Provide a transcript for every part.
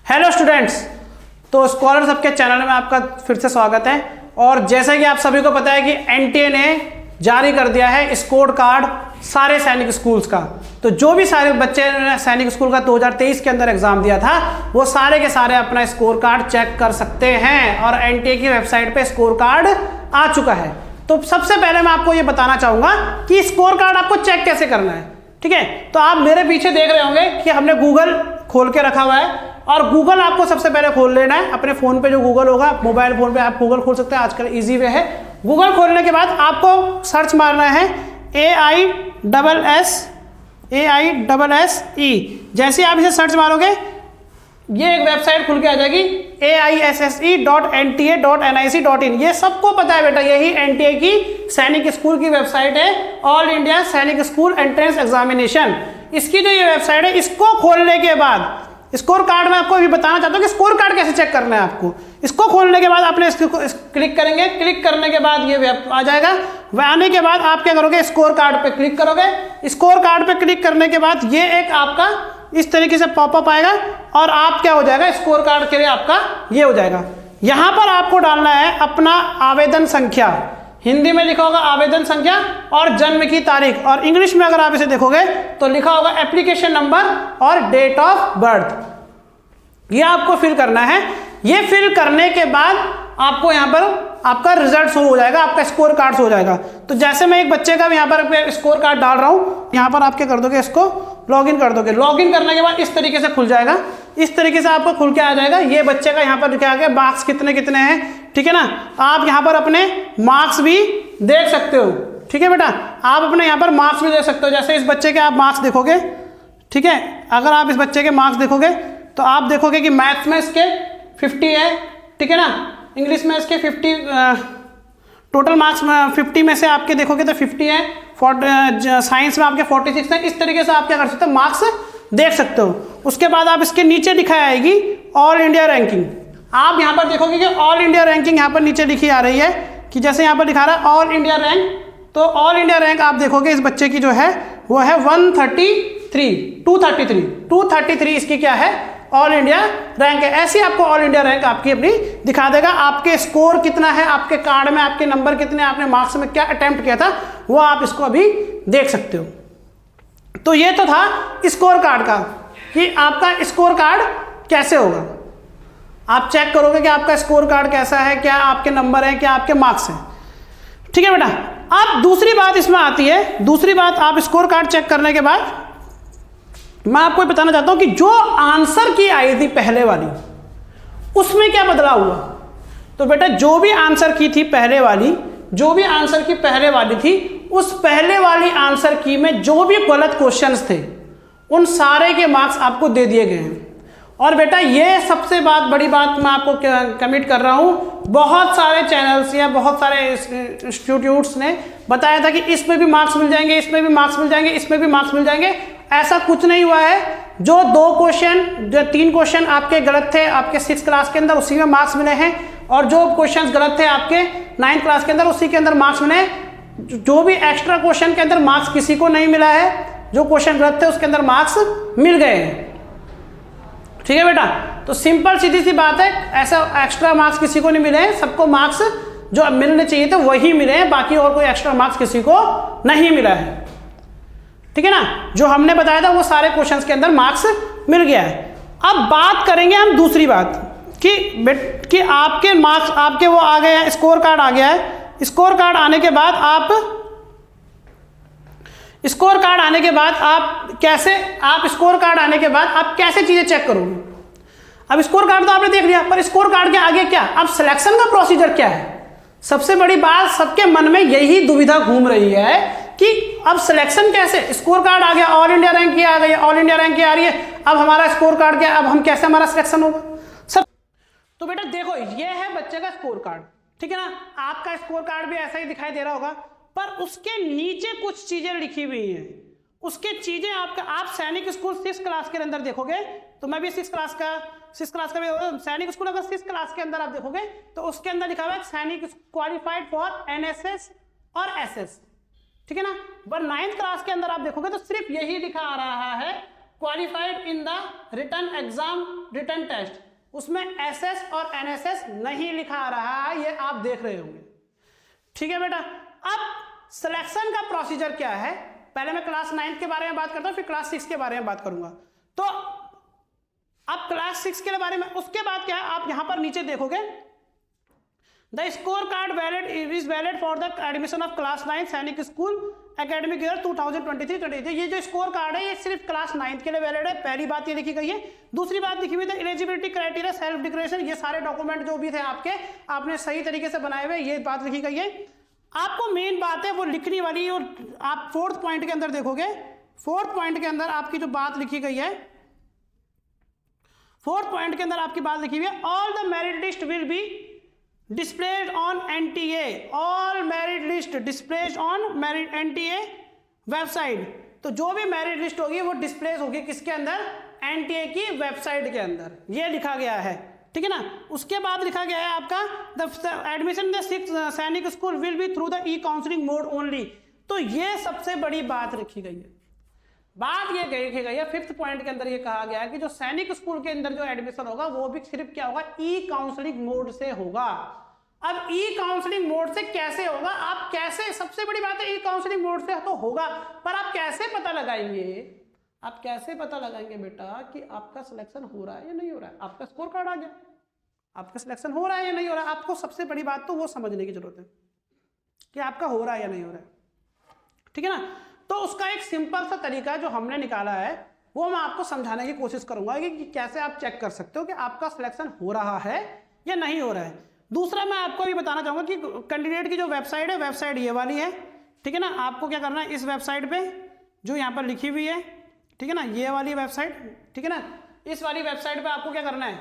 Hello students, तो scholars सबके channel में आपका फिर से स्वागत है। और जैसा कि आप सभी को पता है कि एनटीए ने जारी कर दिया है स्कोर कार्ड सारे सैनिक स्कूल्स का। तो जो भी सारे बच्चे ने सैनिक स्कूल का 2023 के अंदर एग्जाम दिया था वो सारे के सारे अपना स्कोर कार्ड चेक कर सकते हैं और एनटीए की वेबसाइट पे स्कोर कार्ड आ चुका है। तो सबसे पहले मैं आपको ये बताना चाहूंगा कि स्कोर कार्ड आपको चेक कैसे करना है। ठीक है, तो आप मेरे पीछे देख रहे होंगे कि हमने गूगल खोल के रखा हुआ है और गूगल आपको सबसे पहले खोल लेना है। अपने फोन पे जो गूगल होगा, मोबाइल फोन पे आप गूगल खोल सकते हैं, आजकल इजी वे है। गूगल खोलने के बाद आपको सर्च मारना है AISSE। जैसे आप इसे सर्च मारोगे ये एक वेबसाइट खुल के आ जाएगी AISSE.nta.nic.in। ये सबको पता है बेटा, यही एनटीए की सैनिक स्कूल की वेबसाइट है, ऑल इंडिया सैनिक स्कूल एंट्रेंस एग्जामिनेशन। इसकी जो ये वेबसाइट है, इसको खोलने के बाद स्कोर कार्ड में आपको अभी बताना चाहता हूँ कि स्कोर कार्ड कैसे चेक करना है आपको। इसको खोलने के बाद आपने इसको क्लिक करेंगे, क्लिक करने के बाद ये वेब आ जाएगा। वह आने के बाद आप क्या करोगे, स्कोर कार्ड पे क्लिक करोगे। स्कोर कार्ड पे क्लिक करने के बाद ये एक आपका इस तरीके से पॉपअप आएगा और आप क्या हो जाएगा, स्कोर कार्ड के लिए आपका ये हो जाएगा। यहां पर आपको डालना है अपना आवेदन संख्या, हिंदी में लिखा होगा आवेदन संख्या और जन्म की तारीख, और इंग्लिश में अगर आप इसे देखोगे तो लिखा होगा एप्लीकेशन नंबर और डेट ऑफ बर्थ। ये आपको फिल करना है। ये फिल करने के बाद आपको यहाँ पर आपका रिजल्ट शो हो जाएगा, आपका स्कोर कार्ड शो हो जाएगा। तो जैसे मैं एक बच्चे का यहाँ पर स्कोर कार्ड डाल रहा हूँ, यहाँ पर आप क्या कर दोगे, इसको लॉगिन कर दोगे। लॉगिन करने के बाद इस तरीके से खुल जाएगा, इस तरीके से आपको खुल के आ जाएगा। ये बच्चे का यहाँ पर लिखा गया मार्क्स कितने कितने हैं। ठीक है ना, आप यहाँ पर अपने मार्क्स भी देख सकते हो। ठीक है बेटा, आप अपने यहाँ पर मार्क्स भी देख सकते हो। जैसे इस बच्चे के आप मार्क्स देखोगे, ठीक है, अगर आप इस बच्चे के मार्क्स देखोगे तो आप देखोगे कि मैथ्स में इसके 50 है, ठीक है ना, इंग्लिश में इसके 50 टोटल मार्क्स 50 में से आपके देखोगे तो 50 है, साइंस में आपके 46 है। इस तरीके से आप क्या कर सकते हो, मार्क्स देख सकते हो। उसके बाद आप इसके नीचे दिखाई आएगी ऑल इंडिया रैंकिंग। आप यहाँ पर देखोगे कि ऑल इंडिया रैंकिंग यहाँ पर नीचे लिखी आ रही है कि जैसे यहाँ पर दिखा रहा है ऑल इंडिया रैंक, तो ऑल इंडिया रैंक आप देखोगे इस बच्चे की जो है वो है 233 इसकी क्या है, ऑल इंडिया रैंक है। ऐसे आपको ऑल इंडिया रैंक आपकी अपनी दिखा देगा। आपके स्कोर कितना है, आपके कार्ड में आपके नंबर कितने, आपने मार्क्स में क्या अटेम्प्ट किया था, वो आप इसको अभी देख सकते हो। तो ये तो था स्कोर कार्ड का कि आपका स्कोर कार्ड कैसे होगा। आप चेक करोगे कि आपका स्कोर कार्ड कैसा है, क्या आपके नंबर है, क्या आपके मार्क्स हैं। ठीक है बेटा, अब दूसरी बात इसमें आती है। दूसरी बात, आप स्कोर कार्ड चेक करने के बाद मैं आपको बताना चाहता हूं कि जो आंसर की आई थी पहले वाली, उसमें क्या बदलाव हुआ। तो बेटा जो भी आंसर की थी पहले वाली, जो भी आंसर की पहले वाली थी, उस पहले वाली आंसर की में जो भी गलत क्वेश्चंस थे उन सारे के मार्क्स आपको दे दिए गए हैं। और बेटा ये सबसे बड़ी बात मैं आपको कमिट कर रहा हूं, बहुत सारे चैनल्स या बहुत सारे इंस्टीट्यूट्स ने बताया था कि इसमें भी मार्क्स मिल जाएंगे, इसमें भी मार्क्स मिल जाएंगे, इसमें भी मार्क्स मिल जाएंगे। ऐसा कुछ नहीं हुआ है। जो 3 क्वेश्चन आपके गलत थे आपके 6th क्लास के अंदर, उसी में मार्क्स मिले हैं, और जो क्वेश्चन गलत थे आपके 9th क्लास के अंदर, उसी के अंदर मार्क्स मिले। जो भी एक्स्ट्रा क्वेश्चन के अंदर मार्क्स किसी को नहीं मिला है, जो क्वेश्चन गलत थे उसके अंदर मार्क्स मिल गए हैं। ठीक है बेटा, तो सिंपल सीधी सी बात है, ऐसा एक्स्ट्रा मार्क्स किसी को नहीं मिले हैं, सबको मार्क्स जो मिलने चाहिए थे वही मिले हैं, बाकी और कोई एक्स्ट्रा मार्क्स किसी को नहीं मिला है। ठीक है ना, जो हमने बताया था वो सारे क्वेश्चंस के अंदर मार्क्स मिल गया है। अब बात करेंगे हम दूसरी बात कि आपके मार्क्स आपके वो आ गए हैं, स्कोर कार्ड आ गया है। स्कोर कार्ड आने के बाद आप स्कोर कार्ड आने के बाद आप कैसे चीजें चेक करोगे। अब स्कोर कार्ड तो आपने देख लिया, पर स्कोर कार्ड के आगे क्या, अब सिलेक्शन का प्रोसीजर क्या है। सबसे बड़ी बात, सबके मन में यही दुविधा घूम रही है कि अब सिलेक्शन कैसे, स्कोर कार्ड आ गया, ऑल इंडिया रैंक की आ गई, ऑल इंडिया रैंक की आ रही है, अब हमारा स्कोर कार्ड क्या, अब हम कैसे हमारा सिलेक्शन होगा सब। तो बेटा देखो, ये है बच्चे का स्कोर कार्ड, ठीक है ना, आपका स्कोर कार्ड भी ऐसा ही दिखाई दे रहा होगा, पर उसके नीचे कुछ चीजें लिखी हुई हैं। उसके चीजें आप सैनिक स्कूल 6th क्लास के अंदर देखोगे, तो मैं भी 6th क्लास का सैनिक स्कूल अगर 6th क्लास के अंदर आप देखोगे तो उसके अंदर लिखा हुआ है सैनिक क्वालिफाइड फॉर एनएसएस और एसएस। ठीक है ना, पर 9th क्लास के अंदर आप देखोगे तो सिर्फ यही लिखा आ रहा है qualified in the written exam written test, उसमें एसएस और एनएसएस नहीं लिखा रहा है, ये आप देख रहे होंगे। ठीक है बेटा। अब सिलेक्शन का प्रोसीजर क्या है, पहले मैं क्लास 9 के बारे में बात करता हूं, फिर क्लास 6 के बारे में बात करूंगा। तो अब क्लास 6 के बारे में, उसके बाद क्या है, आप यहां पर नीचे देखोगे the score card valid is valid for the admission of class 9 सैनिक स्कूल एकेडमिक ईयर 2023-23। ये जो स्कोर कार्ड है ये सिर्फ क्लास 9 के लिए वैलिड है, पहली बात ये लिखी गई है। दूसरी बात लिखी हुई है एलिजिबिलिटी क्राइटेरिया सेल्फ डिक्लेरेशन, ये सारे डॉक्यूमेंट जो भी थे आपके, आपने सही तरीके से बनाए हुए, ये बात लिखी गई है। आपको मेन बात है वो लिखनी वाली, और आप 4th पॉइंट के अंदर देखोगे, 4th पॉइंट के अंदर आपकी जो बात लिखी गई है, 4th पॉइंट के अंदर आपकी बात लिखी हुई है, all the merit list will be displayed on NTA, all merit list displayed on merit NTA website. तो जो भी मेरिट लिस्ट होगी वो डिस्प्ले होगी किसके अंदर, NTA की वेबसाइट के अंदर, ये लिखा गया है। ठीक है ना। उसके बाद लिखा गया है आपका द एडमिशन द 6 सैनिक school will be through the E counselling mode only. तो ये सबसे बड़ी बात रखी गई है। बात ये लिखी गई है 5th पॉइंट के अंदर ये कहा गया है कि जो सैनिक स्कूल के अंदर जो एडमिशन होगा वो भी सिर्फ क्या होगा, ई काउंसलिंग मोड से होगा। अब ई काउंसलिंग मोड से कैसे होगा, आप कैसे, सबसे बड़ी बात है ई काउंसलिंग मोड से तो होगा, पर आप कैसे पता लगाएंगे, आप कैसे पता लगाएंगे बेटा कि आपका सिलेक्शन हो रहा है या नहीं हो रहा है। आपका स्कोर कार्ड आ गया, आपका सिलेक्शन हो रहा है या नहीं हो रहा है, आपको सबसे बड़ी बात तो वो समझने की जरूरत है कि आपका हो रहा है या नहीं हो रहा है। ठीक है ना। तो उसका एक सिंपल सा तरीका जो हमने निकाला है वो मैं आपको समझाने की कोशिश करूंगा कि कैसे आप चेक कर सकते हो कि आपका सिलेक्शन हो रहा है या नहीं हो रहा है। दूसरा मैं आपको भी बताना चाहूंगा कि कैंडिडेट की जो वेबसाइट है, वेबसाइट ये वाली है। ठीक है ना। आपको क्या करना है, इस वेबसाइट पे जो यहाँ पर लिखी हुई है, ठीक है ना, ये वाली वेबसाइट, ठीक है ना, इस वाली वेबसाइट पे आपको क्या करना है,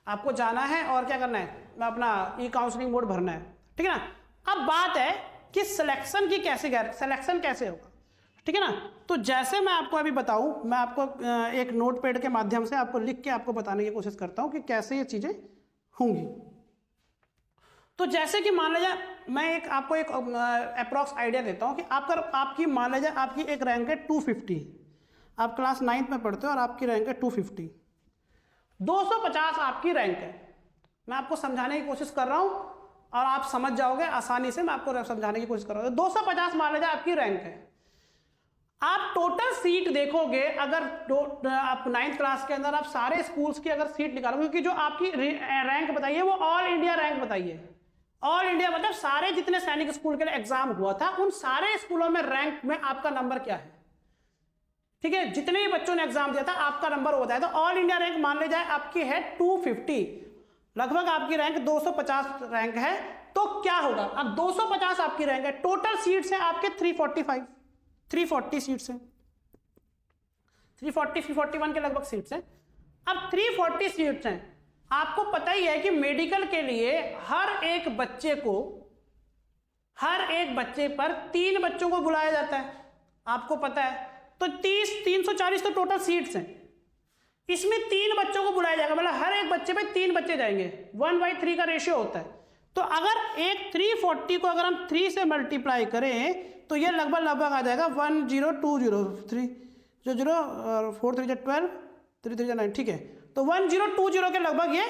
आपको जाना है और क्या करना है, अपना ई काउंसलिंग मोड भरना है। ठीक है ना। अब बात है कि सिलेक्शन की कैसे, सिलेक्शन कैसे होगा। ठीक है ना। तो जैसे मैं आपको अभी बताऊं, मैं आपको एक नोटपैड के माध्यम से आपको लिख के आपको बताने की कोशिश करता हूं कि कैसे ये चीजें होंगी। तो जैसे कि मान लीजिए मैं एक आपको एक अप्रॉक्स आइडिया देता हूं कि आपकी मान लीजिए आपकी एक रैंक है 250, आप क्लास 9th में पढ़ते हो और आपकी रैंक है 250, 250 आपकी रैंक है। मैं आपको समझाने की कोशिश कर रहा हूं और आप समझ जाओगे आसानी से, मैं आपको समझाने की कोशिश कर रहा हूं। 250 मान लीजिए आपकी रैंक है। आप टोटल सीट देखोगे, अगर आप 9th क्लास के अंदर आप सारे स्कूल्स की अगर सीट निकालोगे, क्योंकि जो आपकी रैंक बताइए वो ऑल इंडिया रैंक बताइए। ऑल इंडिया मतलब सारे जितने सैनिक स्कूल के लिए एग्जाम हुआ था उन सारे स्कूलों में रैंक में आपका नंबर क्या है। ठीक है। जितने भी बच्चों ने एग्जाम दिया था आपका नंबर होता है। तो ऑल इंडिया रैंक मान ले जाए आपकी है 250, लगभग आपकी रैंक 250 रैंक है। तो क्या होगा, अब 250 आपकी रैंक है, टोटल सीट्स हैं आपके 340 सीट्स हैं, 341 के लगभग सीट्स हैं। अब 340 सीट्स हैं। आपको पता ही है कि मेडिकल के लिए हर एक बच्चे पर 3 बच्चों को बुलाया जाता है, आपको पता है। तो 340 तो टोटल सीट्स हैं, इसमें 3 बच्चों को बुलाया जाएगा, मतलब हर एक बच्चे पे 3 बच्चे जाएंगे, 1/3 का रेशियो होता है। तो अगर एक 340 को अगर हम 3 से मल्टीप्लाई करें तो ये लगभग आ जाएगा 1020, 3 0 4 3 12 3 3 9, ठीक है। तो 1020 के लगभग ये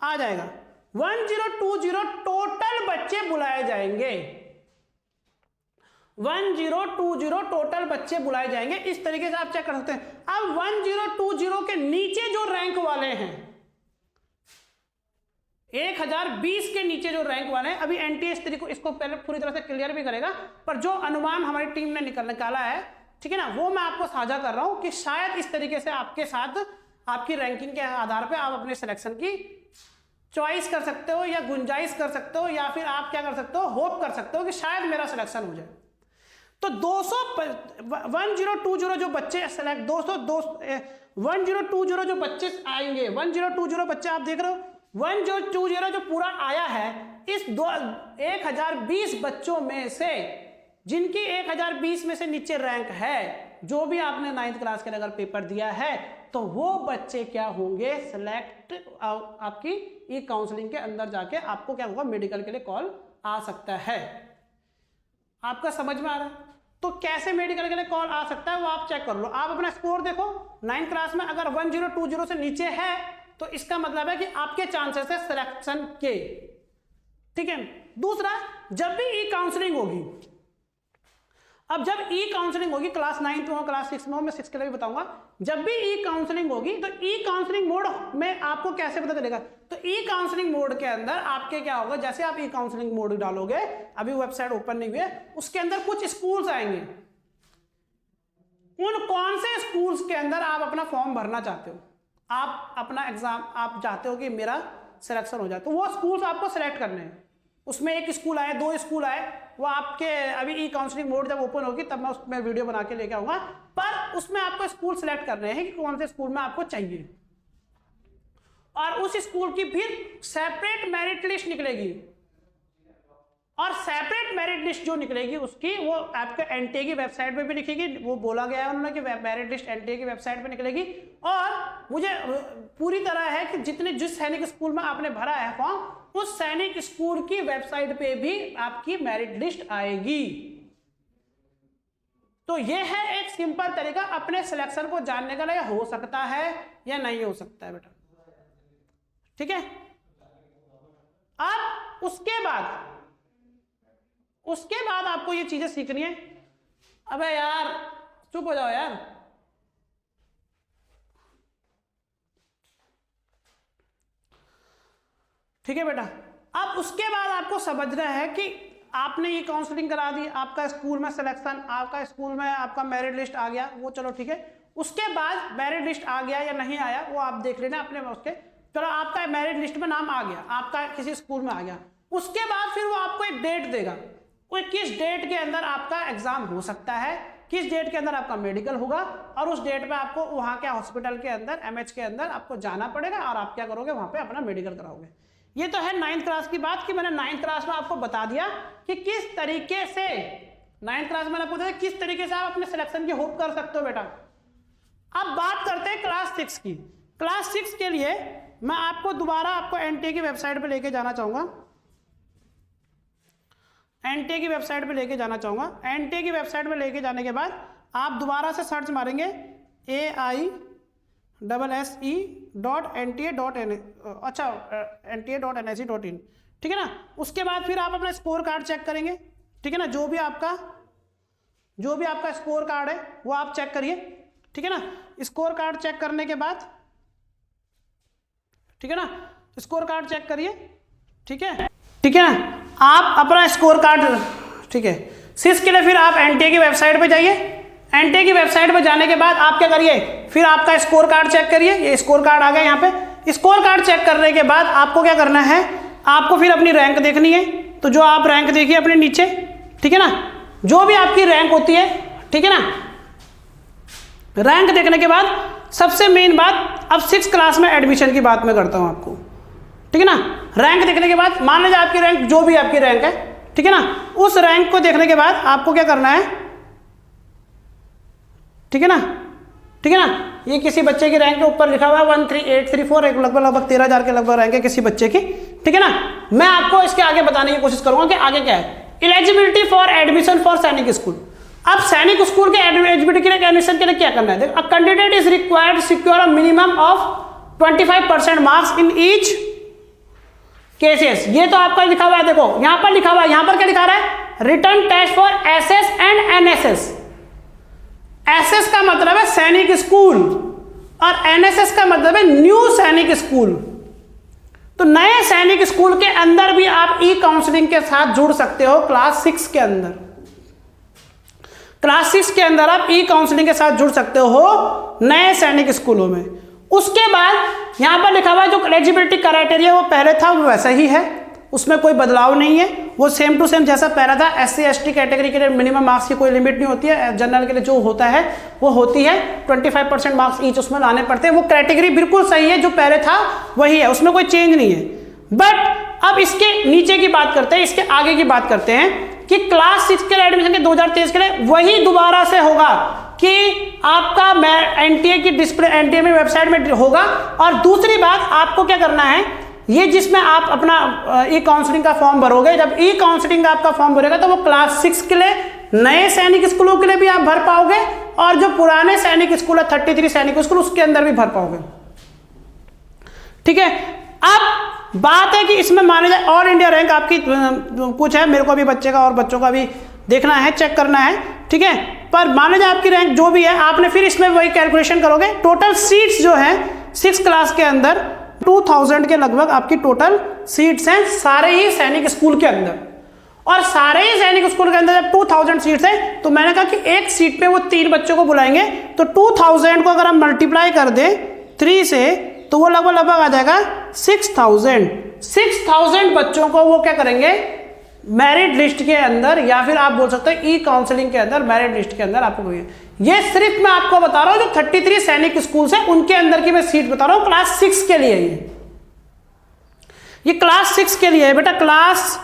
आ जाएगा। 1020 टोटल बच्चे बुलाए जाएंगे, 1020 टोटल बच्चे बुलाए जाएंगे। इस तरीके से आप चेक कर सकते हैं। अब 1020 के नीचे जो रैंक वाले हैं, 1020 के नीचे जो रैंक वाले हैं, अभी एनटीए इसको पहले पूरी तरह से क्लियर भी करेगा, पर जो अनुमान हमारी टीम ने निकाला है, ठीक है ना, वो मैं आपको साझा कर रहा हूं कि शायद इस तरीके से आपके साथ आपकी रैंकिंग के आधार पर आप अपने सिलेक्शन की चॉइस कर सकते हो या गुंजाइश कर सकते हो, या फिर आप क्या कर सकते हो, होप कर सकते हो कि शायद मेरा सिलेक्शन हो जाए। तो 1020 जो बच्चे सेलेक्ट 1020 जो बच्चे आएंगे, 1020 बच्चे आप देख रहे हो, 1020 जो पूरा आया है, इस 1020 बच्चों में से जिनकी 1020 में से नीचे रैंक है, जो भी आपने 9th क्लास के अगर पेपर दिया है, तो वो बच्चे क्या होंगे, सिलेक्ट आपकी ई काउंसलिंग के अंदर जाके आपको क्या होगा, मेडिकल के लिए कॉल आ सकता है। आपका समझ में आ रहा है? तो कैसे मेडिकल के लिए कॉल आ सकता है वो आप चेक कर लो। आप अपना स्कोर देखो 9th क्लास में अगर 1020 से नीचे है तो इसका मतलब है कि आपके चांसेस है सिलेक्शन के, ठीक है। दूसरा, जब भी ई काउंसलिंग होगी, अब जब ई काउंसलिंग होगी क्लास 9th में हो, क्लास 6 में हो, मैं 6 के लिए भी बताऊंगा, जब भी ई काउंसलिंग होगी तो ई काउंसलिंग मोड में आपको कैसे पता चलेगा, तो ई काउंसलिंग मोड के अंदर आपके क्या होगा, जैसे आप ई काउंसलिंग मोड डालोगे, अभी वेबसाइट ओपन नहीं हुई है, उसके अंदर कुछ स्कूल्स आएंगे, उन कौन से स्कूल्स के अंदर आप अपना फॉर्म भरना चाहते हो, आप अपना एग्जाम आप चाहते हो कि मेरा सिलेक्शन हो जाए, तो वो स्कूल्स आपको सिलेक्ट करने हैं। उसमें एक स्कूल आए, 2 स्कूल आए, वो आपके अभी ई काउंसलिंग मोड जब ओपन होगी तब मैं उसमें वीडियो बना के लेके आऊंगा, पर उसमें आपको स्कूल सिलेक्ट करने हैं कि कौन से स्कूल में आपको चाहिए, और उस स्कूल की फिर सेपरेट मेरिट लिस्ट निकलेगी, और सेपरेट मेरिट लिस्ट जो निकलेगी उसकी वो आपके एनटीए की वेबसाइट पे भी लिखेगी, वो बोला गया है उन्होंने कि मेरिट लिस्ट एनटीए की वेबसाइट पे निकलेगी, और मुझे पूरी तरह है कि जिस सैनिक स्कूल में आपने भरा है फॉर्म, उस सैनिक स्कूल की वेबसाइट पे भी आपकी मेरिट लिस्ट आएगी। तो ये है एक सिंपल तरीका अपने सिलेक्शन को जानने का लिए, हो सकता है या नहीं हो सकता है बेटा, ठीक है। अब उसके बाद आपको ये चीजें सीखनी है। अबे यार चुप हो जाओ यार, ठीक है बेटा। अब उसके बाद आपको समझना है कि आपने ये काउंसलिंग करा दी, आपका स्कूल में सिलेक्शन, आपका स्कूल में आपका मेरिट लिस्ट आ गया, वो चलो ठीक है। उसके बाद मेरिट लिस्ट आ गया या नहीं आया वो आप देख लेना अपने उसके, चलो आपका मेरिट लिस्ट में नाम आ गया, आपका किसी स्कूल में आ गया, उसके बाद फिर वो आपको एक डेट देगा, वो किस डेट के अंदर आपका एग्जाम हो सकता है, किस डेट के अंदर आपका मेडिकल होगा, और उस डेट पे आपको वहां के हॉस्पिटल के अंदर एमएच के अंदर आपको जाना पड़ेगा, और आप क्या करोगे वहां पे अपना मेडिकल कराओगे। ये तो है 9th क्लास की बात कि मैंने 9th क्लास में आपको बता दिया कि किस तरीके से 9th क्लास में आपको किस तरीके से आप अपने सिलेक्शन की होप कर सकते हो बेटा। अब बात करते हैं क्लास 6 की। क्लास 6 के लिए मैं आपको दोबारा आपको एनटीए की वेबसाइट पे लेके जाना चाहूंगा, एनटीए की वेबसाइट पे लेके जाना चाहूंगा। एनटीए की वेबसाइट पे लेके जाने के बाद आप दोबारा से सर्च मारेंगे AISSE.nta.in, अच्छा nta.nse.in, ठीक है ना। उसके बाद फिर आप अपना स्कोर कार्ड चेक करेंगे, ठीक है ना, जो भी आपका स्कोर कार्ड है वो आप चेक करिए, ठीक है ना। स्कोर कार्ड चेक करने के बाद, ठीक है ना, स्कोर कार्ड चेक करिए, ठीक है ना, आप अपना स्कोर कार्ड, ठीक है। सिस के लिए फिर आप एनटीए की वेबसाइट पे जाइए, एनटीए की वेबसाइट पे जाने के बाद आप क्या करिए, फिर आपका स्कोर कार्ड चेक करिए, ये स्कोर कार्ड आ गया यहाँ पे। स्कोर कार्ड चेक करने के बाद आपको क्या करना है, आपको फिर अपनी रैंक देखनी है, तो जो आप रैंक देखिए अपने नीचे, ठीक है ना, जो भी आपकी रैंक होती है, ठीक है ना। रैंक देखने के बाद सबसे मेन बात, अब 6 क्लास में एडमिशन की बात मैं करता हूं आपको, ठीक है ना। रैंक देखने के बाद मान लीजिए आपकी रैंक, जो भी आपकी रैंक है, ठीक है ना, उस रैंक को देखने के बाद आपको क्या करना है, ठीक है ना, ये किसी बच्चे की रैंक के ऊपर लिखा हुआ है 13834, एक लगभग 13,000 के लगभग रैंक है किसी बच्चे की, ठीक है ना। मैं आपको इसके आगे बताने की कोशिश करूंगा कि आगे क्या है। एलिजिबिलिटी फॉर एडमिशन फॉर सैनिक स्कूल। अब सैनिक स्कूल के एलिजिबिलिटी के लिए, एडमिशन के लिए क्या करना है, देखो, a candidate is required secure a minimum of 25% marks in each cases. ये तो आपका लिखा हुआ है, देखो यहां पर लिखा हुआ है, यहां पर क्या लिखा रहा है, return test for SS and NSS. SS का मतलब है सैनिक स्कूल और एनएसएस का मतलब है न्यू सैनिक स्कूल। तो नए सैनिक स्कूल के अंदर भी आप ई काउंसलिंग के साथ जुड़ सकते हो। क्लास 6 के अंदर, क्लास 6 के अंदर आप ई काउंसलिंग के साथ जुड़ सकते हो नए सैनिक स्कूलों में। उसके बाद यहां पर लिखा हुआ है जो एलिजिबिलिटी क्राइटेरिया वो पहले था वो वैसा ही है, उसमें कोई बदलाव नहीं है, वो सेम टू सेम जैसा पहला था। एससी एसटी कैटेगरी के लिए मिनिमम मार्क्स की कोई लिमिट नहीं होती है, जनरल के लिए जो होता है वो होती है, 25% मार्क्स ईच उसमें लाने पड़ते हैं। वो कैटेगरी बिल्कुल सही है, जो पहले था वही है, उसमें कोई चेंज नहीं है। बट अब इसके नीचे की बात करते हैं, इसके आगे की बात करते हैं कि क्लास 6 के लिए एडमिशन के 2023 के लिए वही दोबारा से होगा कि आपका एनटीए की डिस्प्ले एनटीए में वेबसाइट में होगा। और दूसरी बात आपको क्या करना है, ये जिसमें आप अपना ई काउंसलिंग का फॉर्म भरोगे, जब ई काउंसलिंग का आपका फॉर्म भरेगा तो वो क्लास 6 के लिए नए सैनिक स्कूलों के लिए भी आप भर पाओगे और जो पुराने सैनिक स्कूल है 33 सैनिक स्कूल उसके अंदर भी भर पाओगे। ठीक है, अब बात है कि इसमें मान लीजिए ऑल इंडिया रैंक आपकी कुछ है, मेरे को भी बच्चे का और बच्चों का भी देखना है, चेक करना है। ठीक है, पर मान लीजिए आपकी रैंक जो भी है, आपने फिर इसमें वही कैलकुलेशन करोगे। टोटल सीट्स जो है 6 क्लास के अंदर 2000 के लगभग आपकी टोटल सीट्स हैं सारे ही सैनिक स्कूल के अंदर। और सारे ही सैनिक स्कूल के अंदर जब 2000 सीट्स है तो मैंने कहा कि एक सीट पे वो 3 बच्चों को बुलाएंगे, तो 2000 को अगर हम मल्टीप्लाई कर दें 3 से तो वो लगभग आ जाएगा 6000 बच्चों को वो क्या करेंगे, मेरिट लिस्ट के अंदर, या फिर आप बोल सकते हैं ई काउंसलिंग के अंदर, मेरिट लिस्ट के अंदर आपको। ये सिर्फ मैं आपको बता रहा हूं जो 33 सैनिक स्कूल है उनके अंदर की मैं सीट बता रहा हूं क्लास 6 के लिए। ये क्लास 6 के लिए है बेटा, क्लास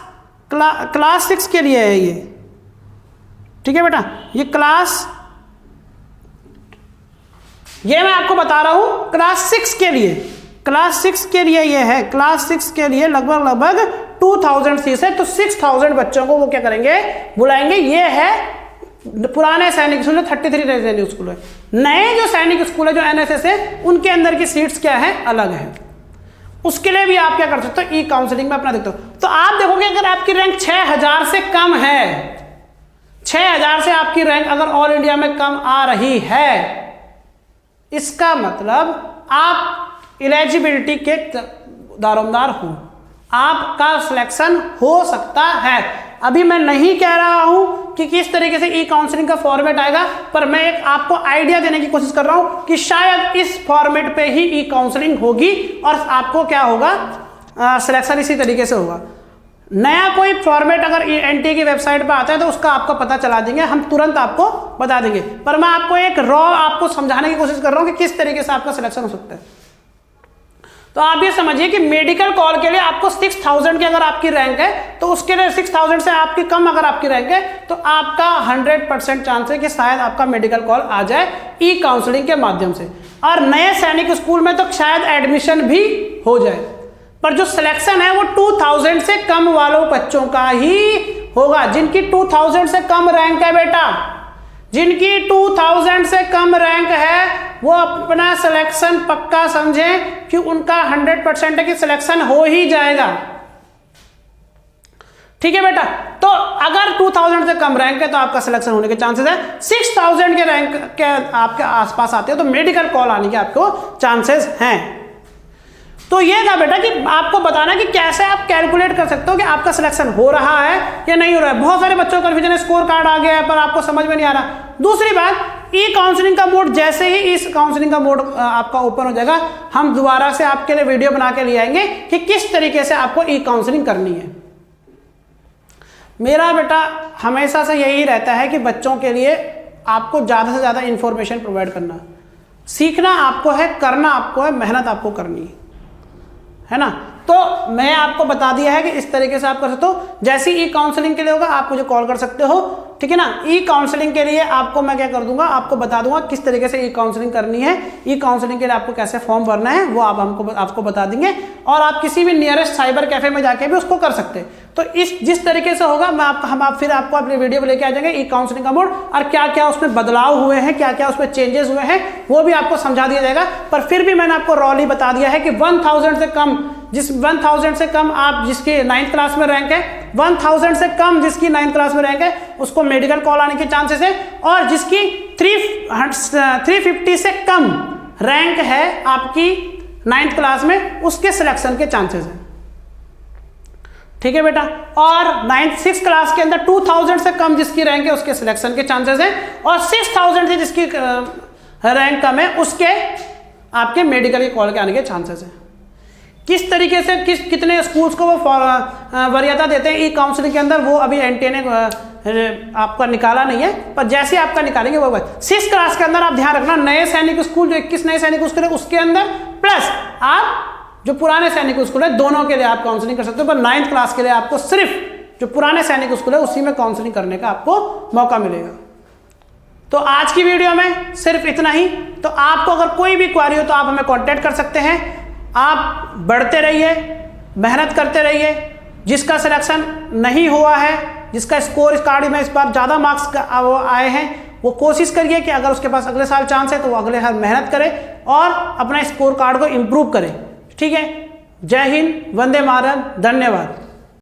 6 के लिए है ये। ठीक है बेटा, ये मैं आपको बता रहा हूं क्लास 6 के लिए, क्लास 6 के लिए ये है। क्लास 6 के लिए लगभग 2000 सीट है, तो 6000 बच्चों को वो क्या करेंगे, बुलाएंगे। ये है पुराने सैनिक स्कूल, 33 सैनिक स्कूल है। नए जो सैनिक स्कूल है जो एनएसएस है उनके अंदर की सीट्स क्या है, अलग है। उसके लिए भी आप क्या कर सकते हो, ई काउंसलिंग में अपना देखते हो। तो आप देखोगे अगर आपकी रैंक 6000 से कम है, 6000 से आपकी रैंक अगर ऑल इंडिया में कम आ रही है, इसका मतलब आप एलिजिबिलिटी के दारोमदार हो, आपका सिलेक्शन हो सकता है। अभी मैं नहीं कह रहा हूं कि किस तरीके से ई काउंसलिंग का फॉर्मेट आएगा, पर मैं एक आपको आइडिया देने की कोशिश कर रहा हूं कि शायद इस फॉर्मेट पे ही ई काउंसलिंग होगी और आपको क्या होगा, सिलेक्शन इसी तरीके से होगा। नया कोई फॉर्मेट अगर एनटीए की वेबसाइट पर आता है तो उसका आपको पता चला देंगे, हम तुरंत आपको बता देंगे, पर मैं आपको एक रॉ आपको समझाने की कोशिश कर रहा हूं कि किस तरीके से आपका सिलेक्शन हो सकता है। तो आप ये समझिए कि मेडिकल कॉल के लिए आपको 6000 की अगर आपकी रैंक है तो उसके लिए 6000 से आपकी कम अगर आपकी रैंक है तो आपका 100% चांस है कि शायद आपका मेडिकल कॉल आ जाए ई काउंसलिंग के माध्यम से। और नए सैनिक स्कूल में तो शायद एडमिशन भी हो जाए, पर जो सिलेक्शन है वो 2000 से कम वालों बच्चों का ही होगा, जिनकी 2000 से कम रैंक है बेटा, जिनकी 2000 से कम रैंक है वो अपना सिलेक्शन पक्का समझें कि उनका 100% है कि सिलेक्शन हो ही जाएगा। ठीक है बेटा, तो अगर 2000 से कम रैंक है तो आपका सिलेक्शन होने के चांसेस है। 6000 के रैंक के आपके आसपास आते हो तो मेडिकल कॉल आने के आपको चांसेस हैं। तो ये था बेटा कि आपको बताना कि कैसे आप कैलकुलेट कर सकते हो कि आपका सिलेक्शन हो रहा है या नहीं हो रहा है। बहुत सारे बच्चों का कन्फ्यूजन है, स्कोर कार्ड आ गया है पर आपको समझ में नहीं आ रहा। दूसरी बात, ई काउंसलिंग का मोड जैसे ही इस काउंसलिंग का मोड आपका ओपन हो जाएगा, हम दोबारा से आपके लिए वीडियो बना के ले आएंगे कि किस तरीके से आपको ई काउंसलिंग करनी है। मेरा बेटा हमेशा से यही रहता है कि बच्चों के लिए आपको ज्यादा से ज्यादा इंफॉर्मेशन प्रोवाइड करना, सीखना आपको है, करना आपको है, मेहनत आपको करनी है ना। तो मैं आपको बता दिया है कि इस तरीके से आप कर सकते हो। जैसे ई काउंसलिंग के लिए होगा आप मुझे कॉल कर सकते हो, ठीक है ना। ई काउंसलिंग के लिए आपको मैं क्या कर दूंगा, आपको बता दूंगा किस तरीके से ई काउंसलिंग करनी है। ई काउंसलिंग के लिए आपको कैसे फॉर्म भरना है वो आपको बता देंगे, और आप किसी भी नियरेस्ट साइबर कैफे में जाके भी उसको कर सकते हैं। तो इस जिस तरीके से होगा मैं फिर आपको अपने वीडियो में लेके आ जाएंगे ई काउंसलिंग का मोड, और क्या क्या उसमें बदलाव हुए हैं, क्या क्या उसमें चेंजेस हुए हैं वो भी आपको समझा दिया जाएगा। पर फिर भी मैंने आपको रॉली बता दिया है कि 1000 से कम, जिस 1000 से कम आप जिसकी 9th क्लास में रैंक है, 1000 से कम जिसकी 9th क्लास में रैंक है उसको मेडिकल कॉल आने के चांसेस है, और जिसकी 350 से कम रैंक है आपकी 9th क्लास में उसके सिलेक्शन के चांसेस है। ठीक है बेटा, और 6th क्लास के अंदर 2000 से कम जिसकी रैंक है उसके सिलेक्शन के चांसेस है, और 6000 से जिसकी रैंक कम है उसके आपके मेडिकल के कॉल के आने के चांसेस है। किस तरीके से कितने स्कूल्स को वो वरीयता देते हैं ई काउंसलिंग के अंदर, वो अभी एनटीए ने आपका निकाला नहीं है, पर जैसे आपका निकालेंगे वो 6th क्लास के अंदर आप ध्यान रखना, नए सैनिक स्कूल जो 21 नए सैनिक स्कूल है उसके अंदर, प्लस आप जो पुराने सैनिक स्कूल है दोनों के लिए आप काउंसलिंग कर सकते हो। पर 9th क्लास के लिए आपको सिर्फ जो पुराने सैनिक स्कूल है उसी में काउंसलिंग करने का आपको मौका मिलेगा। तो आज की वीडियो में सिर्फ इतना ही। तो आपको अगर कोई भी क्वारी हो तो आप हमें कॉन्टेक्ट कर सकते हैं। आप बढ़ते रहिए, मेहनत करते रहिए। जिसका सिलेक्शन नहीं हुआ है जिसका स्कोर इस कार्ड में इस बार ज़्यादा मार्क्स आए हैं, वो कोशिश करिए कि अगर उसके पास अगले साल चांस है तो वो अगले साल मेहनत करे और अपना स्कोर कार्ड को इम्प्रूव करे। ठीक है, जय हिंद, वंदे मातरम, धन्यवाद।